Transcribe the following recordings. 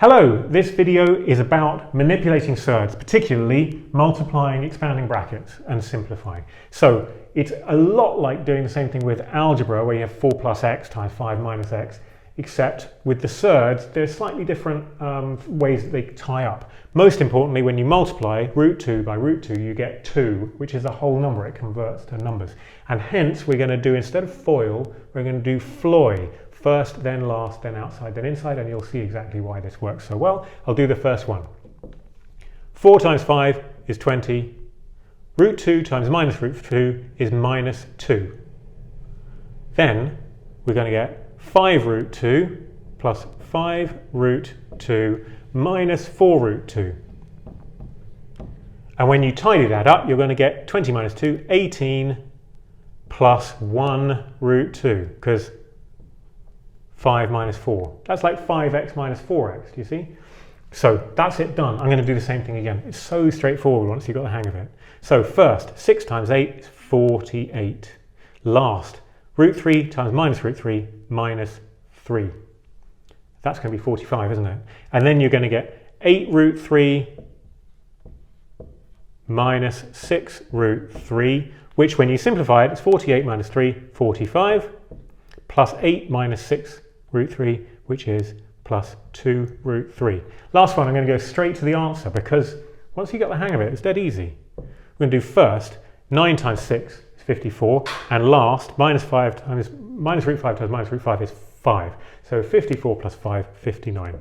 Hello, this video is about manipulating surds, particularly multiplying, expanding brackets and simplifying. So it's a lot like doing the same thing with algebra where you have 4 plus x times 5 minus x, except with the surds there's slightly different ways that they tie up. Most importantly, when you multiply root 2 by root 2 you get 2, which is a whole number. It converts to numbers, and hence we're going to do, instead of FOIL, we're going to do FLOI. First, then last, then outside, then inside, and you'll see exactly why this works so well. I'll do the first one. 4 times 5 is 20. Root 2 times minus root 2 is minus 2. Then we're going to get 5 root 2 plus 5 root 2 minus 4 root 2. And when you tidy that up, you're going to get 20 minus 2, 18 plus 1 root 2, because 5 minus 4. That's like 5x minus 4x, do you see? So that's it done. I'm going to do the same thing again. It's so straightforward once you've got the hang of it. So first, 6 times 8 is 48. Last, root 3 times minus root 3 minus 3. That's going to be 45, isn't it? And then you're going to get 8 root 3 minus 6 root 3, which when you simplify it, it's 48 minus 3, 45, plus 8 minus 6 root 3, which is plus 2 root 3. Last one, I'm going to go straight to the answer, because once you get the hang of it, it's dead easy. We're going to do first, 9 times 6 is 54, and last, minus root 5 times minus root 5 is 5. So 54 plus 5, 59.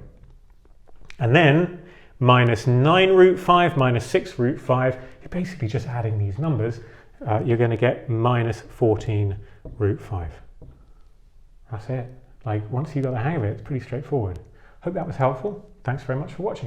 And then minus 9 root 5 minus 6 root 5, you're basically just adding these numbers. You're going to get minus 14 root 5. That's it. Like, once you got the hang of it, it's pretty straightforward. Hope that was helpful. Thanks very much for watching.